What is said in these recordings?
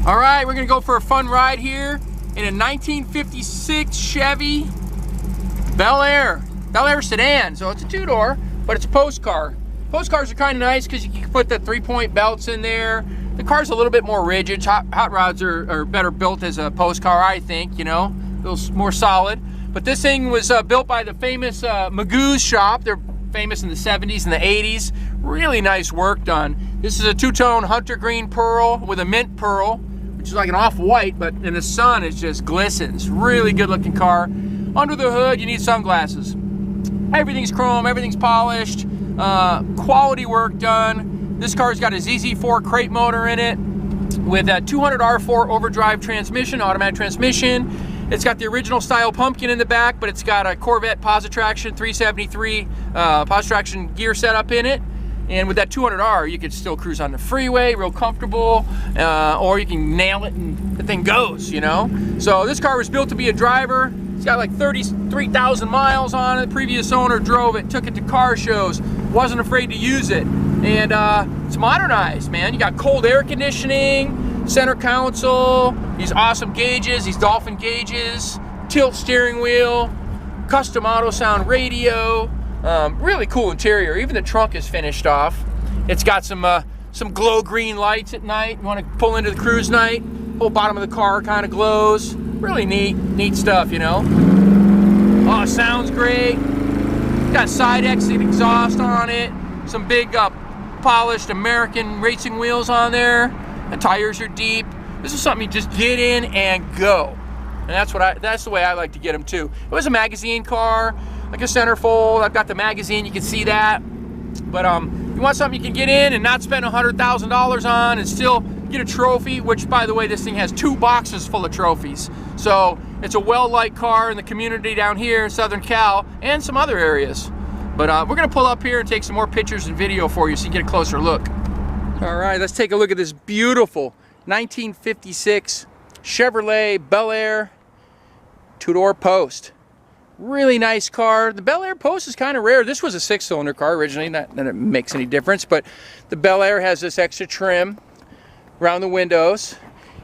All right, we're gonna go for a fun ride here in a 1956 Chevy Bel Air sedan. So it's a two-door, but it's a post car. Post cars are kind of nice because you can put the 3-point belts in there. The car's a little bit more rigid. Hot rods are better built as a post car, I think, you know, a little more solid. But this thing was built by the famous Magoo shop. They're famous in the 70s and the 80s. Really nice work done. This is a two-tone hunter green pearl with a mint pearl, which is like an off-white, but in the sun it just glistens. Really good looking car. Under the hood, you need sunglasses. Everything's chrome, everything's polished, quality work done. This car's got a ZZ4 crate motor in it with a 200R4 overdrive transmission, automatic transmission. It's got the original style pumpkin in the back, but it's got a Corvette Posi-traction 373 Posi-traction gear setup in it. And with that 200R, you could still cruise on the freeway, real comfortable, or you can nail it and the thing goes, you know? So this car was built to be a driver. It's got like 33,000 miles on it. The previous owner drove it, took it to car shows, wasn't afraid to use it. And it's modernized, man. You got cold air conditioning, center console, these awesome gauges, these Dolphin gauges, tilt steering wheel, custom auto sound radio. Really cool interior. Even the trunk is finished off. It's got some glow green lights at night. You want to pull into the cruise night, whole bottom of the car kind of glows. Really neat stuff, you know. Oh, sounds great. Got side exit exhaust on it. Some big polished American racing wheels on there. The tires are deep. This is something you just get in and go. And that's the way I like to get them too. It was a magazine car, like a Centerfold. I've got the magazine, you can see that. But you want something you can get in and not spend $100,000 on and still get a trophy, which by the way, this thing has 2 boxes full of trophies. So it's a well-liked car in the community down here in Southern Cal and some other areas. But we're gonna pull up here and take some more pictures and video for you so you get a closer look. All right, let's take a look at this beautiful 1956 Chevrolet Bel Air two-door post. Really nice car. The Bel Air post is kind of rare. This was a 6-cylinder car originally, not that it makes any difference, but the Bel Air has this extra trim around the windows,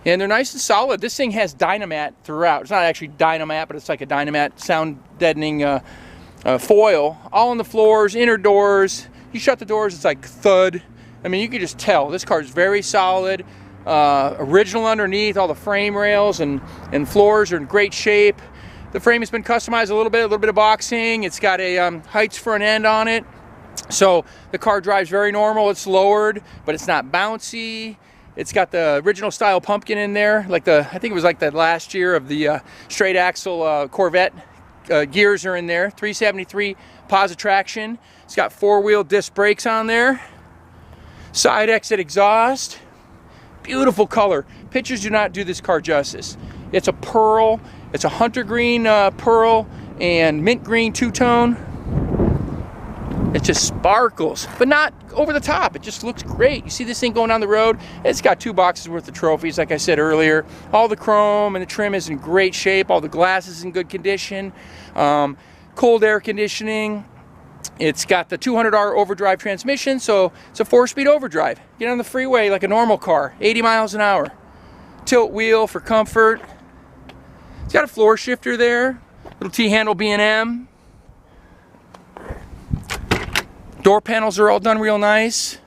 and they're nice and solid. This thing has Dynamat throughout. It's not actually Dynamat, but it's like a Dynamat sound deadening foil all on the floors, inner doors. You shut the doors, it's like thud. I mean, you can just tell this car is very solid. Original underneath. All the frame rails and floors are in great shape. The frame has been customized a little bit of boxing. It's got a Heidts front end on it, so the car drives very normal. It's lowered, but it's not bouncy. It's got the original style pumpkin in there, like I think it was like the last year of the straight axle Corvette gears are in there. 373 Posi-traction. It's got 4-wheel disc brakes on there. Side exit exhaust. Beautiful color. Pictures do not do this car justice. It's a pearl. It's a hunter green pearl and mint green two-tone. It just sparkles, but not over the top. It just looks great. You see this thing going down the road? It's got 2 boxes worth of trophies, like I said earlier. All the chrome and the trim is in great shape. All the glass is in good condition. Cold air conditioning. It's got the 200R overdrive transmission, so it's a 4-speed overdrive. Get on the freeway like a normal car, 80 miles an hour. Tilt wheel for comfort. It's got a floor shifter there, little T-handle B&M. Door panels are all done real nice.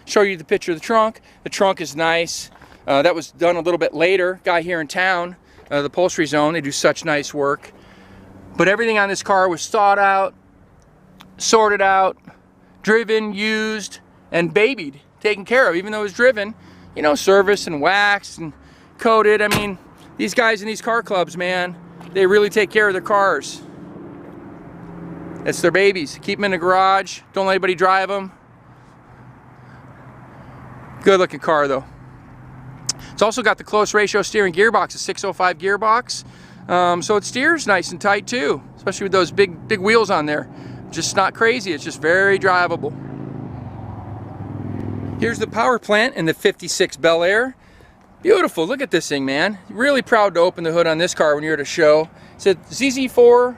Show you the picture of the trunk. The trunk is nice. That was done a little bit later. Guy here in town, the upholstery zone, they do such nice work. But everything on this car was thought out, sorted out, driven, used, and babied, taken care of. Even though it was driven, you know, serviced and waxed and coated. I mean, these guys in these car clubs, man, they really take care of their cars. It's their babies. Keep them in the garage. Don't let anybody drive them. Good looking car though. It's also got the close ratio steering gearbox, a 605 gearbox. So it steers nice and tight too, especially with those big wheels on there. Just not crazy, it's just very drivable. Here's the power plant in the 56 Bel Air. Beautiful, look at this thing, man. Really proud to open the hood on this car when you're at a show. It's a ZZ4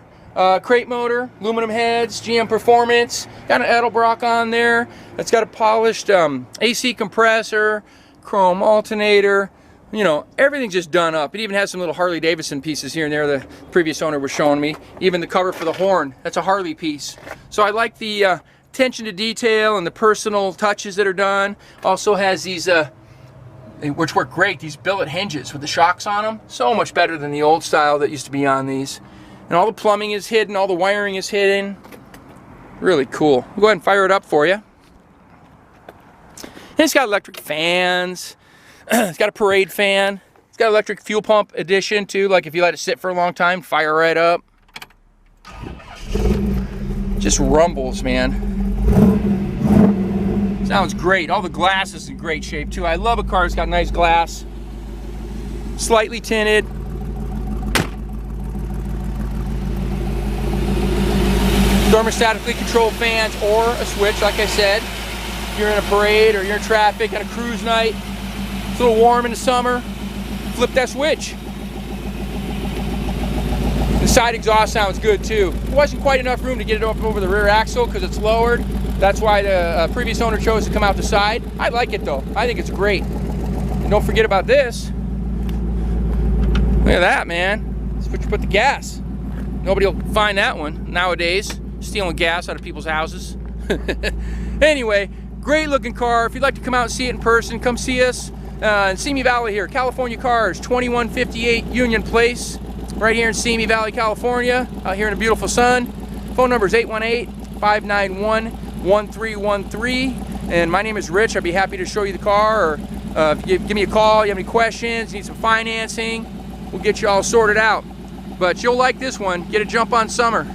crate motor, aluminum heads, GM Performance, got an Edelbrock on there. It's got a polished AC compressor, chrome alternator, You know, everything's just done up. It even has some little Harley Davidson pieces here and there the previous owner was showing me. Even the cover for the horn, that's a Harley piece. So I like the attention to detail and the personal touches that are done. Also has these, which work great, these billet hinges with the shocks on them. So much better than the old style that used to be on these. And all the plumbing is hidden, all the wiring is hidden. Really cool. I'll go ahead and fire it up for you. And it's got electric fans. It's got a parade fan. It's got electric fuel pump addition too, like if you let it sit for a long time, fire right up. Just rumbles, man. Sounds great. All the glass is in great shape too. I love a car that's got nice glass. Slightly tinted. Thermostatically controlled fans or a switch, like I said. If you're in a parade or you're in traffic on a cruise night, it's a little warm in the summer, flip that switch. The side exhaust sounds good too. There wasn't quite enough room to get it up over the rear axle because it's lowered. That's why the previous owner chose to come out the side. I like it though. I think it's great. And don't forget about this. Look at that, man. That's what you put the gas. Nobody will find that one nowadays. Stealing gas out of people's houses. Anyway, great looking car. If you'd like to come out and see it in person, come see us. In Simi Valley here, California Cars, 2158 Union Place, right here in Simi Valley, California, out here in the beautiful sun. Phone number is 818-591-1313, and my name is Rich. I'd be happy to show you the car, or if you give me a call, you have any questions, need some financing, we'll get you all sorted out. But you'll like this one. Get a jump on summer.